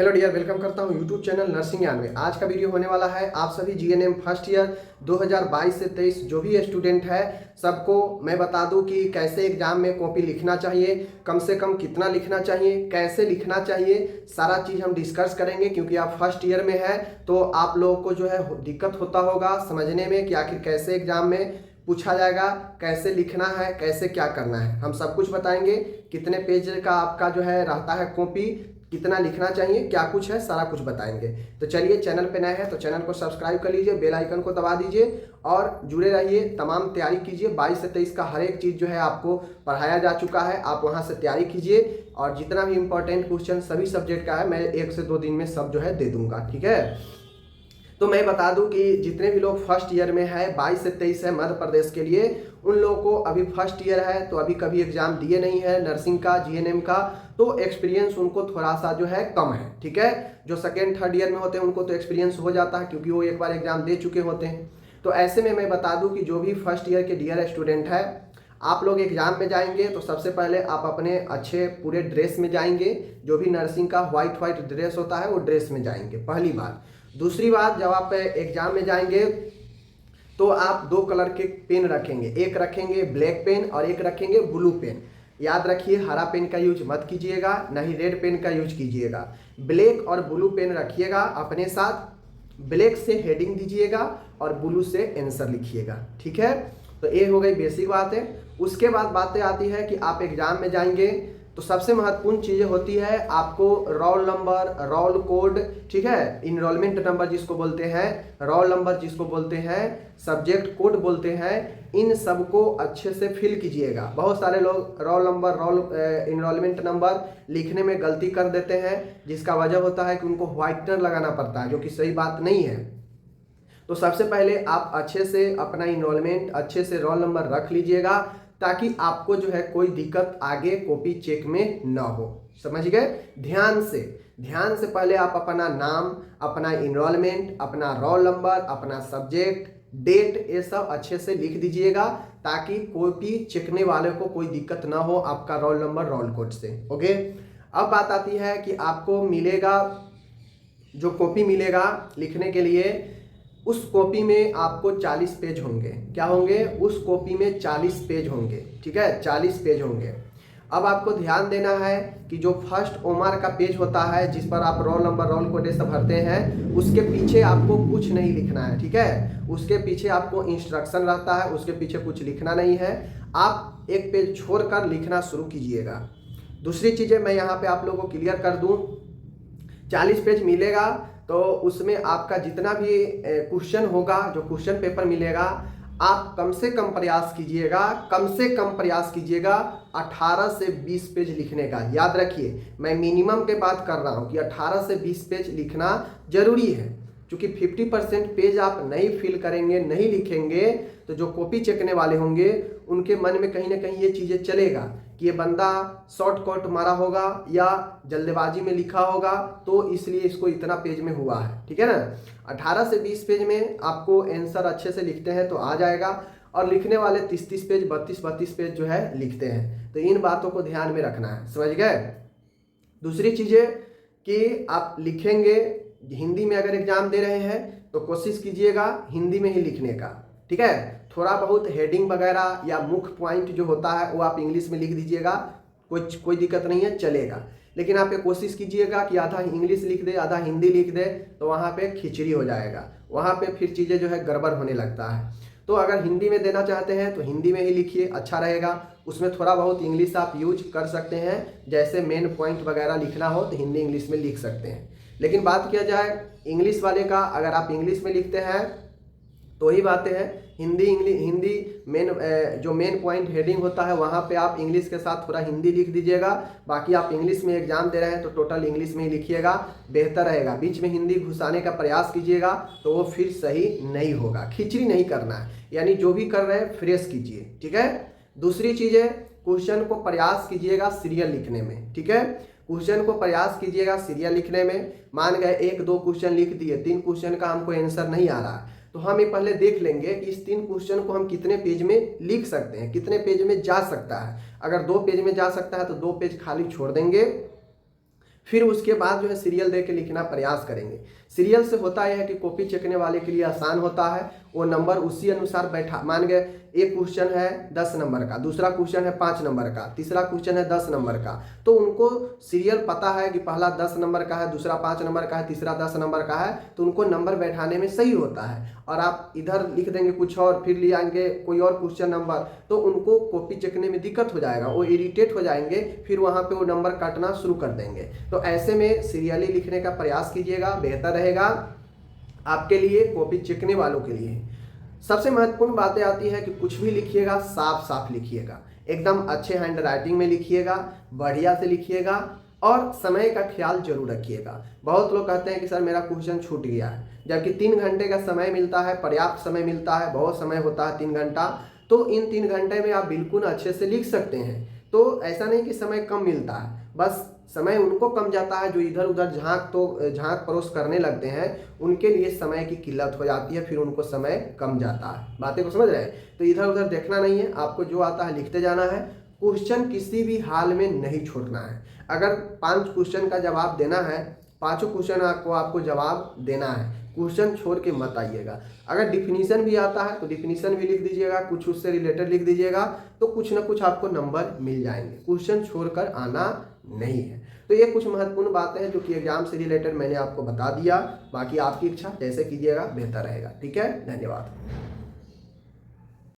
Hello dear, welcome करता हूं YouTube channel nursing ज्ञान में। आज का वीडियो होने वाला है आप सभी जीएनएम फर्स्ट ईयर 2022 से 23 जो भी स्टूडेंट है सबको मैं बता दूं कि कैसे एग्जाम में कॉपी लिखना चाहिए, कम से कम कितना लिखना चाहिए, कैसे लिखना चाहिए, सारा चीज़ हम डिस्कस करेंगे। क्योंकि आप फर्स्ट ईयर में है तो आप लोगों को जो है दिक्कत होता होगा समझने में कि आखिर कैसे एग्जाम में पूछा जाएगा, कैसे लिखना है, कैसे क्या करना है, हम सब कुछ बताएंगे। कितने पेज का आपका जो है रहता है कॉपी, कितना लिखना चाहिए, क्या कुछ है, सारा कुछ बताएंगे। तो चलिए, चैनल पे नए हैं तो चैनल को सब्सक्राइब कर लीजिए, बेल आइकन को दबा दीजिए और जुड़े रहिए। तमाम तैयारी कीजिए। 22 से 23 का हर एक चीज़ जो है आपको पढ़ाया जा चुका है, आप वहाँ से तैयारी कीजिए। और जितना भी इंपॉर्टेंट क्वेश्चन सभी सब्जेक्ट का है मैं 1 से 2 दिन में सब जो है दे दूंगा, ठीक है। तो मैं बता दूं कि जितने भी लोग फर्स्ट ईयर में है 22 से 23 है मध्य प्रदेश के लिए, उन लोगों को अभी फर्स्ट ईयर है तो अभी कभी एग्जाम दिए नहीं है नर्सिंग का, जीएनएम का, तो एक्सपीरियंस उनको थोड़ा सा जो है कम है, ठीक है। जो सेकेंड थर्ड ईयर में होते हैं उनको तो एक्सपीरियंस हो जाता है क्योंकि वो एक बार एग्जाम दे चुके होते हैं। तो ऐसे में मैं बता दूं कि जो भी फर्स्ट ईयर के डियर स्टूडेंट है, आप लोग एग्जाम में जाएंगे तो सबसे पहले आप अपने अच्छे पूरे ड्रेस में जाएंगे। जो भी नर्सिंग का व्हाइट ड्रेस होता है वो ड्रेस में जाएंगे, पहली बात। दूसरी बात, जब आप एग्जाम में जाएंगे तो आप 2 कलर के पेन रखेंगे, एक रखेंगे ब्लैक पेन और एक रखेंगे ब्लू पेन। याद रखिए, हरा पेन का यूज मत कीजिएगा, ना ही रेड पेन का यूज कीजिएगा। ब्लैक और ब्लू पेन रखिएगा अपने साथ। ब्लैक से हेडिंग दीजिएगा और ब्लू से आंसर लिखिएगा, ठीक है। तो ये हो गई बेसिक बात है। उसके बाद बातें आती है कि आप एग्जाम में जाएंगे तो सबसे महत्वपूर्ण चीज़ें होती है आपको रोल नंबर, रोल कोड, ठीक है, इनरोलमेंट नंबर जिसको बोलते हैं, रोल नंबर जिसको बोलते हैं, सब्जेक्ट कोड बोलते हैं, इन सबको अच्छे से फिल कीजिएगा। बहुत सारे लोग रोल नंबर, इनरोलमेंट नंबर लिखने में गलती कर देते हैं, जिसका वजह होता है कि उनको व्हाइटनर लगाना पड़ता है, जो कि सही बात नहीं है। तो सबसे पहले आप अच्छे से अपना इनरोलमेंट, अच्छे से रोल नंबर रख लीजिएगा ताकि आपको जो है कोई दिक्कत आगे कॉपी चेक में ना हो। समझ गए? ध्यान से पहले आप अपना नाम, अपना इनरोलमेंट, अपना रोल नंबर, अपना सब्जेक्ट, डेट, ये सब अच्छे से लिख दीजिएगा ताकि कॉपी चेकने वाले को कोई दिक्कत ना हो आपका रोल नंबर, रोल कोड से। ओके, अब बात आती है कि आपको मिलेगा, जो कॉपी मिलेगा लिखने के लिए, उस कॉपी में आपको 40 पेज होंगे। क्या होंगे? उस कॉपी में 40 पेज होंगे, ठीक है, 40 पेज होंगे। अब आपको ध्यान देना है कि जो फर्स्ट ओमार का पेज होता है जिस पर आप रोल नंबर, रोल कोड सब भरते हैं, उसके पीछे आपको कुछ नहीं लिखना है, ठीक है। उसके पीछे आपको इंस्ट्रक्शन रहता है, उसके पीछे कुछ लिखना नहीं है। आप एक पेज छोड़कर लिखना शुरू कीजिएगा। दूसरी चीज़ें मैं यहाँ पे आप लोगों को क्लियर कर दूँ। 40 पेज मिलेगा तो उसमें आपका जितना भी क्वेश्चन होगा, जो क्वेश्चन पेपर मिलेगा, आप कम से कम प्रयास कीजिएगा, 18 से 20 पेज लिखने का। याद रखिए, मैं मिनिमम के बात कर रहा हूं कि 18 से 20 पेज लिखना जरूरी है। क्योंकि 50% पेज आप नहीं फिल करेंगे, नहीं लिखेंगे, तो जो कॉपी चेकने वाले होंगे उनके मन में कहीं ना कहीं ये चीज़ें चलेगा कि ये बंदा शॉर्टकट मारा होगा या जल्दबाजी में लिखा होगा, तो इसलिए इसको इतना पेज में हुआ है, ठीक है ना। 18 से 20 पेज में आपको आंसर अच्छे से लिखते हैं तो आ जाएगा, और लिखने वाले 30-30 पेज, 32-32 पेज जो है लिखते हैं। तो इन बातों को ध्यान में रखना है, समझ गए। दूसरी चीज़ें कि आप लिखेंगे, हिंदी में अगर एग्जाम दे रहे हैं तो कोशिश कीजिएगा हिंदी में ही लिखने का, ठीक है। थोड़ा बहुत हेडिंग वगैरह या मुख्य पॉइंट जो होता है वो आप इंग्लिश में लिख दीजिएगा, कोई दिक्कत नहीं है, चलेगा। लेकिन आप ये कोशिश कीजिएगा कि आधा इंग्लिश लिख दे, आधा हिंदी लिख दे, तो वहाँ पे खिचड़ी हो जाएगा, वहाँ पे फिर चीज़ें जो है गड़बड़ होने लगता है। तो अगर हिंदी में देना चाहते हैं तो हिंदी में ही लिखिए, अच्छा रहेगा। उसमें थोड़ा बहुत इंग्लिश आप यूज कर सकते हैं, जैसे मेन पॉइंट वगैरह लिखना हो तो हिंदी इंग्लिश में लिख सकते हैं। लेकिन बात किया जाए इंग्लिश वाले का, अगर आप इंग्लिश में लिखते हैं तो ही बातें हैं। हिंदी मेन, जो मेन पॉइंट हेडिंग होता है वहाँ पे आप इंग्लिश के साथ थोड़ा हिंदी लिख दीजिएगा। बाकी आप इंग्लिश में एग्जाम दे रहे हैं तो टोटल इंग्लिश में ही लिखिएगा, बेहतर रहेगा। बीच में हिंदी घुसाने का प्रयास कीजिएगा तो वो फिर सही नहीं होगा। खिचड़ी नहीं करना है, यानी जो भी कर रहे हैं फ्रेश कीजिए, ठीक है। दूसरी चीज़ है, क्वेश्चन को प्रयास कीजिएगा सीरियल लिखने में, ठीक है। क्वेश्चन को प्रयास कीजिएगा सीरियल लिखने में। मान गए 1-2 क्वेश्चन लिख दिए, 3 क्वेश्चन का हमको आंसर नहीं आ रहा है, तो हम ये पहले देख लेंगे कि इस 3 क्वेश्चन को हम कितने पेज में लिख सकते हैं, कितने पेज में जा सकता है। अगर 2 पेज में जा सकता है तो 2 पेज खाली छोड़ देंगे, फिर उसके बाद जो है सीरियल दे के लिखना प्रयास करेंगे। सीरियल से होता यह है कि कॉपी चेकने वाले के लिए आसान होता है, वो नंबर उसी अनुसार बैठा, मान गए एक क्वेश्चन है 10 नंबर का, दूसरा क्वेश्चन है 5 नंबर का, तीसरा क्वेश्चन है 10 नंबर का, तो उनको सीरियल पता है कि पहला 10 नंबर का है, दूसरा 5 नंबर का है, तीसरा 10 नंबर का है, तो उनको नंबर बैठाने में सही होता है। और आप इधर लिख देंगे कुछ और, फिर ले आएंगे कोई और क्वेश्चन नंबर, तो उनको कॉपी चेकने में दिक्कत हो जाएगा, वो इरिटेट हो जाएंगे, फिर वहाँ पे वो नंबर काटना शुरू कर देंगे। तो ऐसे में सीरियली लिखने का प्रयास कीजिएगा, बेहतर रहेगा आपके लिए, कॉपी चेकने वालों के लिए। सबसे महत्वपूर्ण बातें आती है कि कुछ भी लिखिएगा साफ साफ लिखिएगा, एकदम अच्छे हैंड राइटिंग में लिखिएगा, बढ़िया से लिखिएगा और समय का ख्याल जरूर रखिएगा। बहुत लोग कहते हैं कि सर मेरा क्वेश्चन छूट गया है, जबकि 3 घंटे का समय मिलता है, पर्याप्त समय मिलता है, बहुत समय होता है 3 घंटा, तो इन 3 घंटे में आप बिल्कुल अच्छे से लिख सकते हैं। तो ऐसा नहीं कि समय कम मिलता है, बस समय उनको कम जाता है जो इधर उधर झांक परोस करने लगते हैं, उनके लिए समय की किल्लत हो जाती है, फिर उनको समय कम जाता है। बातें को समझ रहे हैं? तो इधर उधर देखना नहीं है, आपको जो आता है लिखते जाना है, क्वेश्चन किसी भी हाल में नहीं छोड़ना है। अगर 5 क्वेश्चन का जवाब देना है, 5 क्वेश्चन आपको जवाब देना है, क्वेश्चन छोड़ के मत आइएगा। अगर डिफिनीशन भी आता है तो डिफिनीशन भी लिख दीजिएगा, कुछ उससे रिलेटेड लिख दीजिएगा, तो कुछ ना कुछ आपको नंबर मिल जाएंगे। क्वेश्चन छोड़कर आना नहीं है। तो ये कुछ महत्वपूर्ण बातें हैं जो कि एग्जाम से रिलेटेड मैंने आपको बता दिया। बाकी आपकी इच्छा जैसे कीजिएगा बेहतर रहेगा। ठीक है, धन्यवाद।